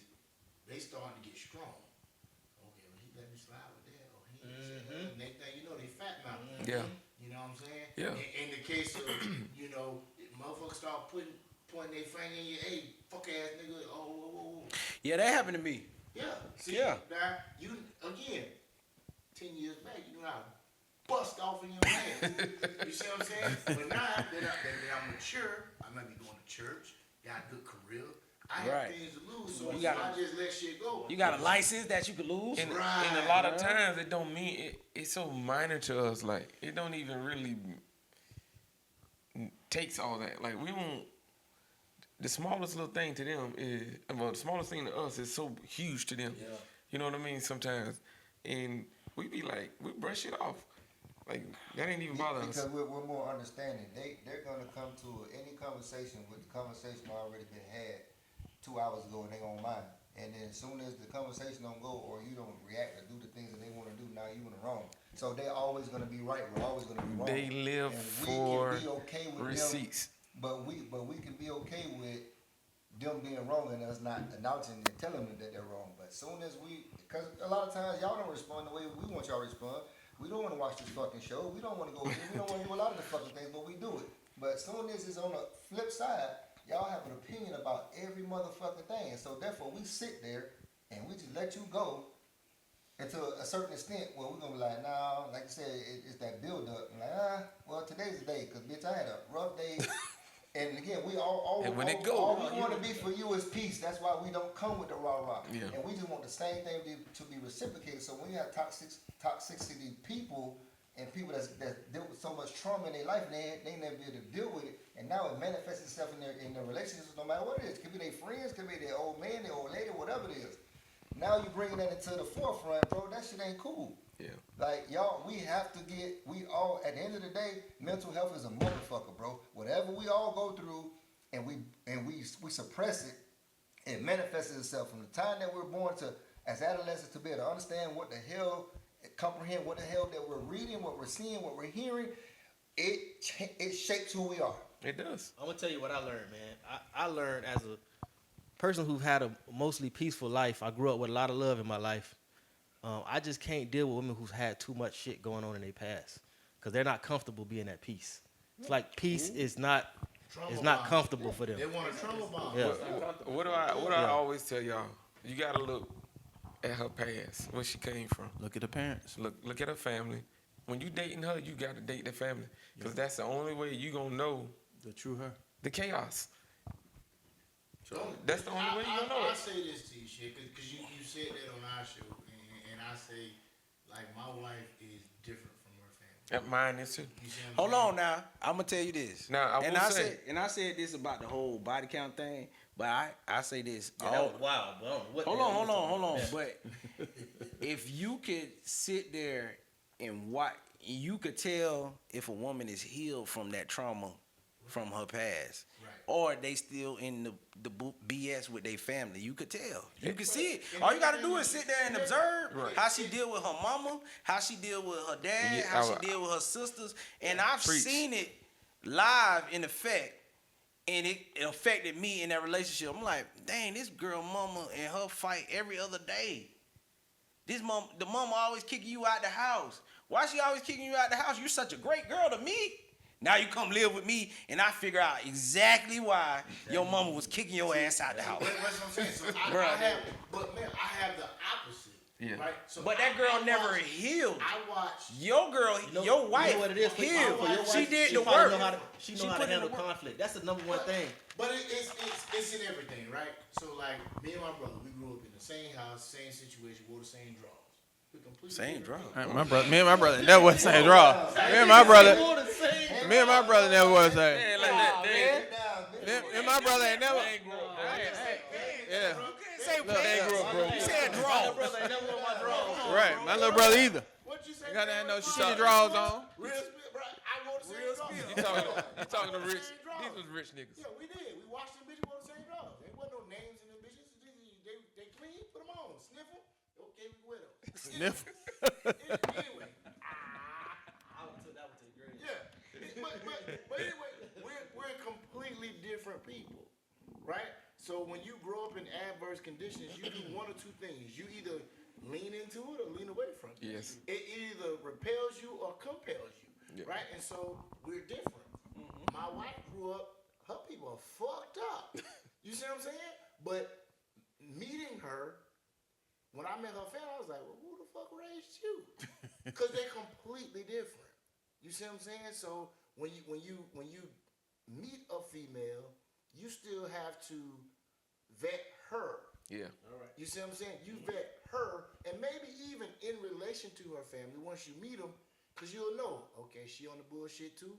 starting to get strong. Okay, well, he let me slide with that. Oh, he ain't say that. And next thing you know, they fat mouth. Yeah. You know what I'm saying? Yeah. In the case of, you know, motherfuckers start pointing their finger in your, hey, fuck ass nigga. Oh. Yeah, that happened to me. Yeah. See, Yeah. now, you, again, 10 years back, you know how to bust off in your ass. You see what I'm saying? But now that I'm mature, I might be going to church, got a good career. I have Right. things to lose, so You gotta- I just let shit go. You got a license that you could lose. And, Right, and a lot of bro. times it don't mean it's so minor to us. Like it don't even really takes all that. Like we won't. The smallest little thing to them is, well, the smallest thing to us is so huge to them. Yeah. You know what I mean? Sometimes, and we be like, we brush it off. Like that ain't even bother us. Because we're more understanding. They're gonna come to any conversation with the conversation already been had 2 hours ago, and they gonna mind. And then as soon as the conversation don't go, or you don't react or do the things that they want to do, now you in the wrong. So they're always gonna be right. We're always gonna be wrong. They live And for we can be okay with receipts. them, but we can be okay with them being wrong and us not announcing and telling them that they're wrong. But as soon as because a lot of times y'all don't respond the way we want y'all to respond. We don't want to watch this fucking show. We don't want to go. We don't want to do a lot of the fucking things, but we do it. But as soon as it's on the flip side, y'all have an opinion about every motherfucking thing, and so therefore we sit there and we just let you go. And to a certain extent, well, we're gonna be like, nah, like I said, it's that build up. And like, well, today's the day, cause bitch, I had a rough day. And again, we all And when it all go, we want to be for you is peace. That's why we don't come with the rah. Yeah. And we just want the same thing to be reciprocated. So when you have toxicity people and people that deal with so much trauma in their life, and they never be able to deal with it, and now it manifests itself in their relationships, no matter what it is. Could be their friends, could be their old man, their old lady, whatever it is. Now you bringing that into the forefront, bro. That shit ain't cool. Yeah. Like, y'all, we have to we all, at the end of the day, mental health is a motherfucker, bro. Whatever we all go through and we suppress it, it manifests itself from the time that we're born to, as adolescents, to be able to understand what the hell, comprehend what the hell that we're reading, what we're seeing, what we're hearing. It shapes who we are. It does. I'm gonna tell you what I learned, man. I learned as a person who had a mostly peaceful life. I grew up with a lot of love in my life. I just can't deal with women who've had too much shit going on in their past, because they're not comfortable being at peace. It's like peace is not comfortable for them. They want a trauma bomb. Yeah. What do I always tell y'all? You gotta look at her past, where she came from. Look at the parents. Look at her family. When you dating her, you gotta date the family, because that's the only way you gonna know The true her. the chaos. That's the only way you gonna know I it. say this to you, shit, because you said that on our show, and I say, like, my wife is different from her family. Mine is too. You see what I'm Hold saying? on now. I'm gonna tell you this. Now, I say, I said this about the whole body count thing, but I say this. Yeah, that was wild. But I don't know what the Hold hell on, you hold on, hold talking on. about. But if you could sit there and watch, you could tell if a woman is healed from that trauma from her past. Right. Or they still in the BS with their family. You could tell. You could see it. All you gotta do is sit there and observe Right. how she deal with her mama, how she deal with her dad, Yeah, how she deal with her sisters. And I've Preach. seen it live in effect. And it affected me in that relationship. I'm like, dang, this girl mama and her fight every other day. The mama always kicking you out the house. Why she always kicking you out the house? You're such a great girl to me. Now you come live with me, and I figure out exactly why your mama was kicking your ass out the house. That's what I'm saying. So Bruh. I have the opposite. Yeah. Right? So But that girl I never watch- healed. I watch. Your girl, your wife, You know what it is for healed. for your wife? She did the probably work. Know how to, she know how put to in the handle work. conflict. That's the number one thing. But it's in everything, right? So like me and my brother, we grew up in the same house, same situation, wore the same drawers. We completely Same different. drug. Me and my brother never was the same draw. Me and my brother never was the same. man, like that, Me and my brother ain't never. Yeah. Say Look, they ain't grew up broke. You said draw. Right, my little brother either. What you say? You got that no man? shitty draws on. Real spill, bro. I wore the same drawers. You talking to rich? These was rich niggas. Yeah, we did. We watched them bitches wore the same drawers. There wasn't no names in them bitches. They clean, put them on, sniff them. Okay, we wear them. Sniff. Anyway, I would took that one to the grave. yeah. But anyway, we're completely different people, right? So when you grow grow up in adverse conditions, you do one or two things. You either lean into it or lean away from it. Yes. It either repels you or compels you, Yeah. right? And so we're different. My wife grew up, her people are fucked up. You see what I'm saying? But meeting her, when I met her family, I was like, well, who the fuck raised you? Because they're completely different. You see what I'm saying? So when you meet a female, you still have to vet her. Yeah. You see what I'm saying? You vet her, and maybe even in relation to her family, once you meet them, because you'll know, okay, she on the bullshit too,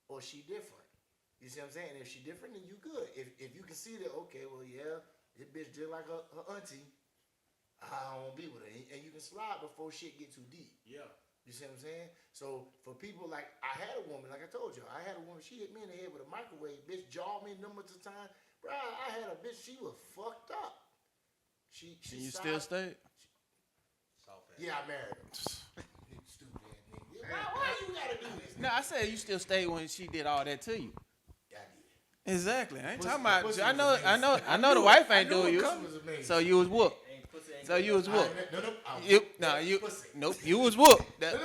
or she different. You see what I'm saying? If she different, then you good. If you can see that, okay, well, yeah, this bitch just like her auntie, I don't want to be with her. And you can slide before shit get too deep. Yeah. You see what I'm saying? So for people like, I had a woman, like I told you, I had a woman, she hit me in the head with a microwave, bitch, jawed me numbers of time. Bro, I had a bitch, she was fucked up. She And you still stayed? Yeah, I married her. Stupid ass nigga. Why you gotta do this? No, I said you still stayed when she did all that to you. Yeah, I did. Exactly. I ain't Pussy- talking about. pussy I was know. amazing. I know the wife ain't I knew doing you. pussy was amazing. So you was whooped. So you was whooped. You no you Pussy. nope. You was whooped. That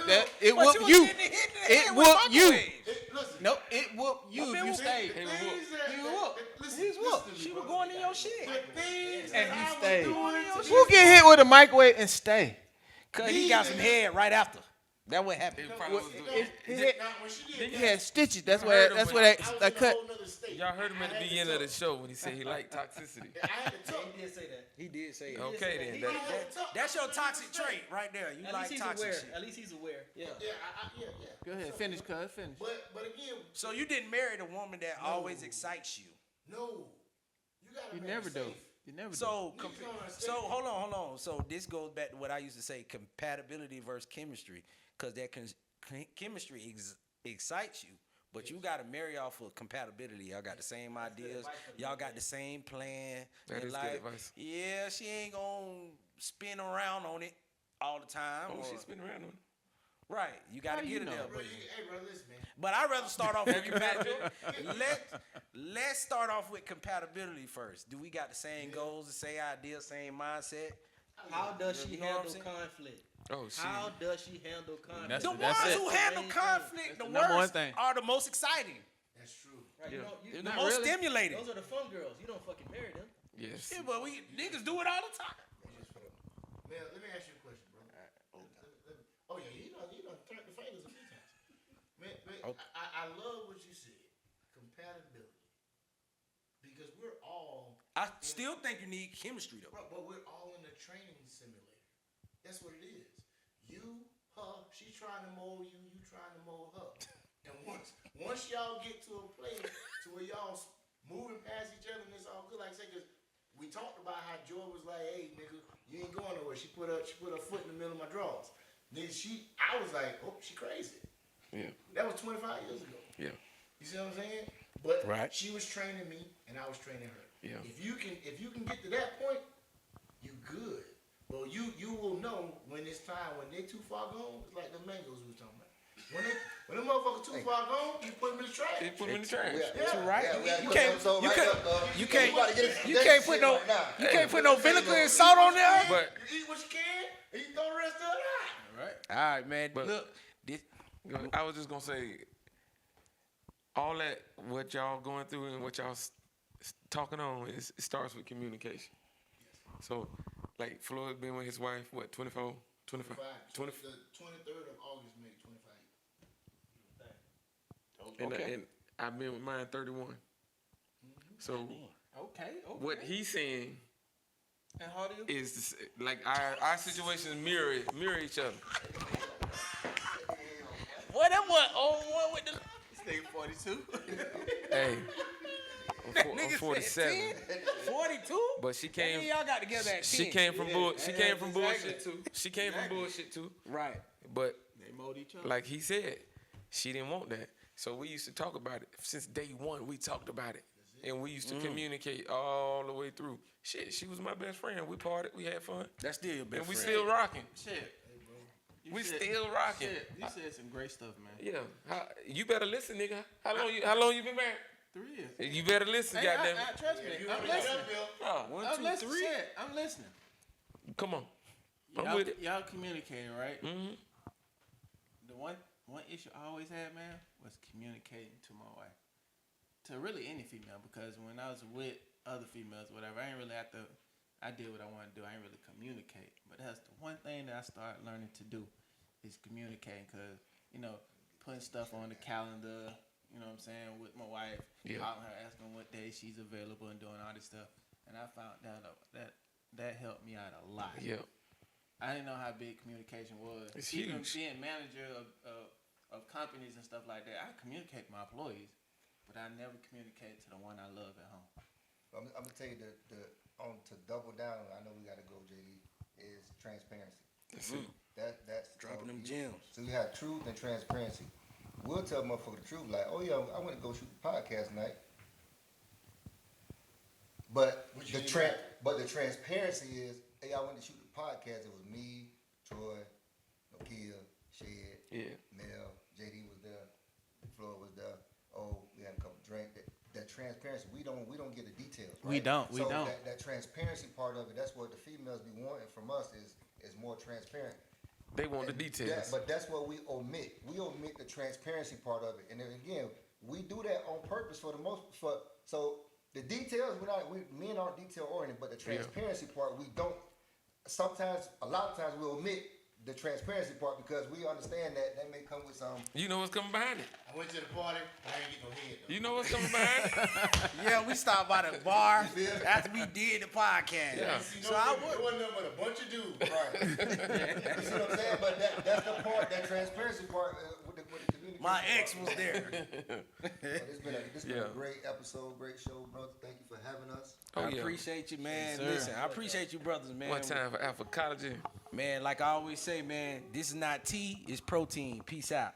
it But whooped was you. getting hit in the It head with whooped you. microwaves. Listen. Nope. It whooped you if you stayed. The You things that- whooped. listen, You was listen whooped. to me, She was brother. going in your shit. The things And that he I was stayed. doing to Who get hit with a microwave and stay? Cause he got some head right after. That what happened. It probably was His the, head, Now, when she did he that, had stitches. That's You where heard him that's when- where I was that in a cut. whole nother state. y'all heard him at I the had to beginning of the tuck. show when he said he liked toxicity. I had to tuck. He did say that. He did say it. Okay then. I That, had to tuck. That's your toxic trait right there. You At like least he's toxic aware. shit. At least he's aware. Yeah. Yeah. Go ahead, finish, cuz finish. But again, So you didn't marry the woman that always excites you. no. You gotta You marry never do. safe. You never do. So Niggas don't understand so that. hold on. So this goes back to what I used to say: compatibility versus chemistry, because that chemistry excites you. But you got to marry off of compatibility. Y'all got the same ideas. Y'all got the same plan That in is good life. advice. Yeah, she ain't gonna spin around on it all the time. oh, or- she's been around on. right. You got How to you get it know? there. Bro, hey, bro, listen, man. But I'd rather start off with Have you met her? compatibility. Let's start off with compatibility first. Do we got the same goals, the same ideas, same mindset? How does she You know what I'm handle saying? conflict? Oh, she. How does she handle conflict? That's The That's ones it. who handle Main thing. conflict That's the the number one worst thing. are the most exciting, That's true. Right, Yeah. you the Not most really. stimulating. those are the fun girls. You don't fucking marry them. Yes. Yeah, but we niggas do it all the time. Man, let me ask you a question, bro. Oh yeah, you done turned the fingers a few times. Man, I love what you said. Compatibility. Because we're all, I still think you need chemistry though. but we're all in a training simulator. That's what it is. You, her, she trying to mold you, you trying to mold her. And once y'all get to a place to where y'all moving past each other and it's all good, like I said, because we talked about how Joy was like, hey nigga, you ain't going nowhere. She put her foot in the middle of my drawers. Then I was like, oh, she crazy. Yeah. That was 25 years ago. Yeah. You see what I'm saying? But Right. she was training me and I was training her. Yeah. If you can get to that point, you good. Well, you will know when it's time, when they too far gone, it's like the mangoes we was talking about. When them motherfuckers too far gone, you put them in the trash. They put him in the trash. Yeah. Right? You You can't put no you can't put no vinegar and salt on there. But You eat what you can, and you throw the rest of it out. Right. All right, man. But- Look, this, I was just gonna say, all that what y'all going through and what y'all talking on it starts with communication. So, like Floyd been with his wife, what, 24, 25, 20, The 23rd of August made 25. and I've been with mine 31. So Okay. what he's saying And how do you? is like our situations mirror each other. what that what on one with the Stay 42. Hey, I'm nigga 47, 42? but she came. Y'all got together at 10. She came from She yeah, came from exactly. bullshit too. She came from bullshit too. Right. But They mold each other. like he said, she didn't want that. So we used to talk about it since day one. We talked about it, and we used to communicate all the way through. Shit, she was my best friend. We partied, we had fun, That's still your best and we friend. still rocking. Shit. You We said- still rocking. Shit, you said some great stuff, man. Yeah, you better listen, nigga. How long you been married? 3 years. You better listen, Hey, goddamn. trust me, I'm listening. Oh, I'm listening. Shit, I'm listening. come on. I'm Y'all, with it. y'all communicating, right? Mm-hmm. The one issue I always had, man, was communicating to my wife. To really any female, because when I was with other females, whatever, I ain't really have to. I did what I wanted to do. I ain't really communicate. But that's the one thing that I started learning to do is communicating. Cause putting stuff on the calendar. You know what I'm saying, with my wife, calling her, asking what day she's available, and doing all this stuff. And I found that helped me out a lot. Yeah. I didn't know how big communication was. It's Even huge. being manager of companies and stuff like that, I communicate with my employees, but I never communicate to the one I love at home. I'm gonna tell you to double down. I know we gotta go, JD. Is transparency. That's it. That's Dropping them gems. So you have truth and transparency. We'll tell motherfucker the truth, like, oh yeah, I went to go shoot the podcast tonight. But the transparency is, hey, I went to shoot the podcast. It was me, Troy, Nokia, Shed, Mel, JD was there, Floyd was there. Oh, we had a couple drinks. That transparency, we don't get the details. Right? We don't. That transparency part of it, that's what the females be wanting from us is more transparent. They want the details. But that's what we omit. We omit the transparency part of it. And then again, we do that on purpose so the details men aren't detail oriented, but the transparency part we don't. A lot of times we omit the transparency part because we understand that may come with some. You know what's coming behind it. I went to the party. I ain't get no head though. You know what's coming behind it. Yeah, we stopped by the bar after we did the podcast. Yeah. So I would. It wasn't nothing but a bunch of dudes. Right. You see what I'm saying? But that's the part, that transparency part with the communication. My ex was there. This been a great episode, great show, brother. Thank you for having us. I appreciate you, man. Yes, Listen, I appreciate you, brothers, man. One time for Alpha Collagen. Man, like I always say, man, this is not tea, it's protein. Peace out.